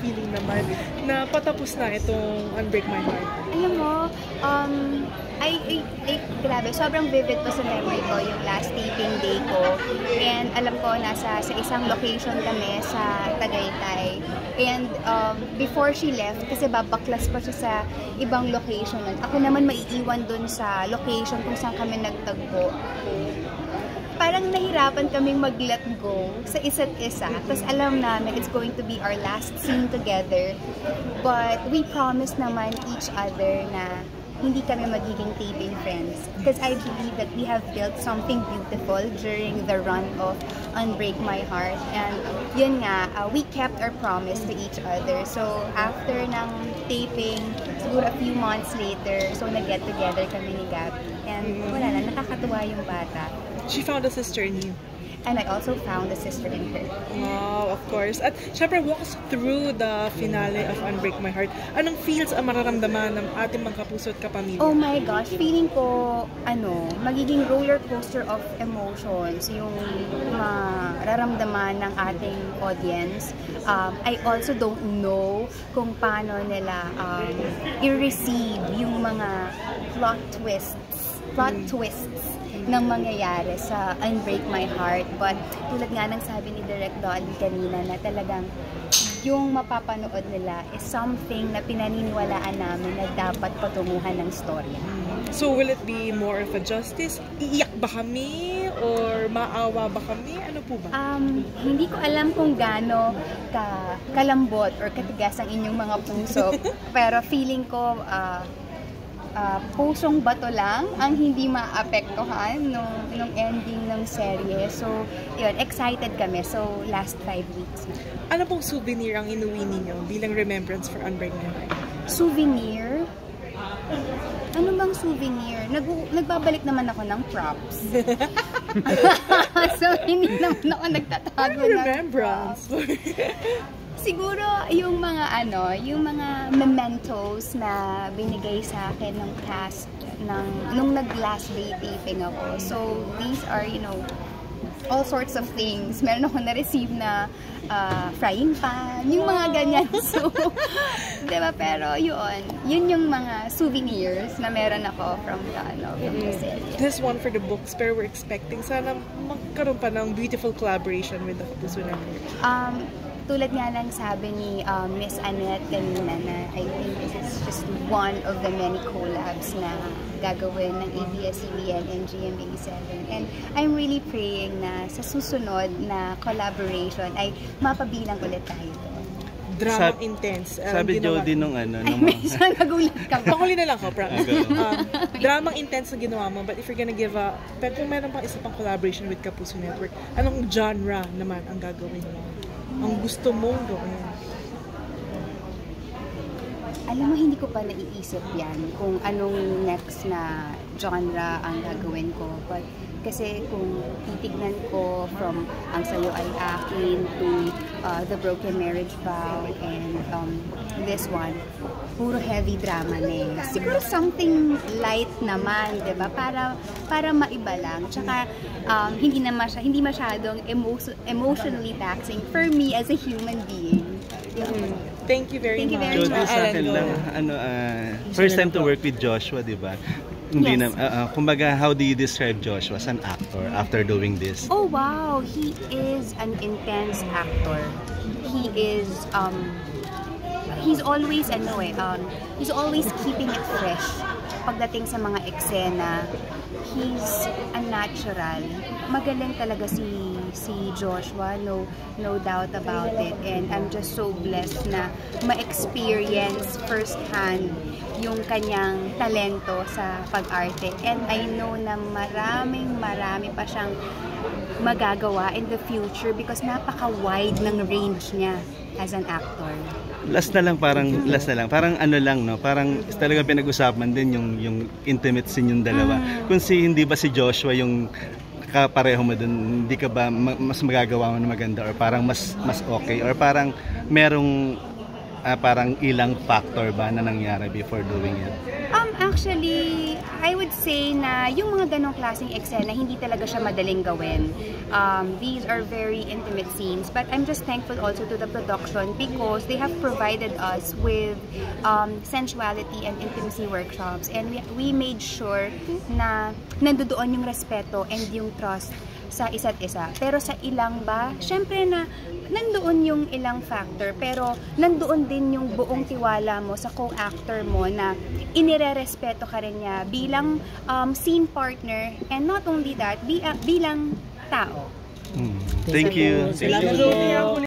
feeling naman na patapos na itong Unbreak My Heart? Alam mo, grabe, sobrang vivid pa sa memory ko yung last taping day ko. And alam ko, sa isang location kami sa Tagaytay. And before she left, kasi babaklas pa siya sa ibang location. Ako naman maiiwan dun sa location kung saan kami nagtagpo. Parang nahirapan kaming mag-let go sa isa't isa. Tapos alam namin it's going to be our last scene together. But we promised naman each other na hindi kami magiging taping friends. Because I believe that we have built something beautiful during the run of Unbreak My Heart. And yun nga, we kept our promise to each other. So after ng taping, siguro a few months later, so nag-get together kami ni Gab. And wala na, nakakatuwa yung bata. She found a sister in you. And I also found a sister in her. Wow, of course. At syempre, walk us through the finale of Unbreak My Heart. Anong feels ang mararamdaman ng ating mga kapuso at kapamilya? Oh my gosh, feeling ko, magiging roller coaster of emotions yung mararamdaman ng ating audience. I also don't know kung paano nila i-receive yung mga plot twists ng mangyayari sa Unbreak My Heart. But tulad nga ng sabi ni Direk Dolly kanina na talagang yung mapapanood nila is something na pinaniniwalaan namin na dapat patunguhan ng storya. So will it be more of a justice? Iiyak ba kami? Or maawa ba kami? Ano po ba? Hindi ko alam kung gaano kalambot or katigas ang inyong mga puso. Pero feeling ko pusong bato lang ang hindi maapektuhan nung ending ng serye. So, yun, excited kami. So, last 5 weeks na. Ano pong souvenir ang inuwi ninyo bilang remembrance for Unbreak My Heart? Souvenir? Ano bang souvenir? Nagbabalik naman ako ng props. So, hindi naman ako nagtatago ng remembrance. Siguro yung mga mementos na binigay sa akin ng cast nung nag-last day taping ako. So these are, all sorts of things. Meron ako na-receive na frying pan, yung mga ganyan. So, diba? Pero yun yung mga souvenirs na meron ako from the series. This one for the books, pero we're expecting sana magkaroon pa ng beautiful collaboration with the Kapuso Network. Tulad nga lang sabi ni Miss Annette kanina na I think this is just one of the many collabs na gagawin ng ABS-CBN and GMA7. And I'm really praying na sa susunod na collaboration ay mapabilang ulit tayo. Dramang intense. Sabi Jody nung Ay, medyo nagulat ka ba? Pakuli na lang ko, promise. Dramang intense na ginawa mo, but if you're gonna give pero kung meron pang isa pang collaboration with Kapuso Network, anong genre naman ang gagawin mo? Ang gusto mong gawin? Alam mo, hindi ko pa naiisip yan kung anong next na genre ang gagawin ko. But kasi kung titignan ko from Ang Sayo Ay Akin to The Broken Marriage Vow and this one, puro heavy drama na eh. Siguro something light naman, diba? Para maiba lang. Tsaka hindi masyadong emotionally taxing for me as a human being. Thank you very much. Jody, sa akin lang, first time to work with Joshua, di ba? Hindi Yes. Kumbaga, how do you describe Joshua as an actor after doing this? Oh wow, he is an intense actor. He is he's always he's always keeping it fresh pagdating sa mga eksena. He's a natural. Magaling talaga si Joshua, no doubt about it. And I'm just so blessed na ma-experience firsthand yung kanyang talento sa pag-arte. And I know na marami pa siyang magagawa in the future because napaka-wide ng range niya as an actor. Last na lang, parang ano lang, no? Parang talaga pinag-usapan din yung intimate scene yung dalawa. Kung hindi ba si Joshua yung kapareho mo dun, hindi ka ba mas magagawa mo na maganda or parang mas okay or parang merong parang ilang factor ba na nangyari before doing it? Actually, I would say na yung mga ganong klaseng eksena, hindi talaga siya madaling gawin. These are very intimate scenes, but I'm just thankful also to the production because they have provided us with sensuality and intimacy workshops, and we made sure na nandoon yung respeto and yung trust sa isa't isa. Pero sa ilang ba, syempre na nandoon yung ilang factor, pero nandoon din yung buong tiwala mo sa co-actor mo na inirerespeto ka rin niya bilang scene partner, and not only that, bilang tao. Thank you. Salamat, Romeo.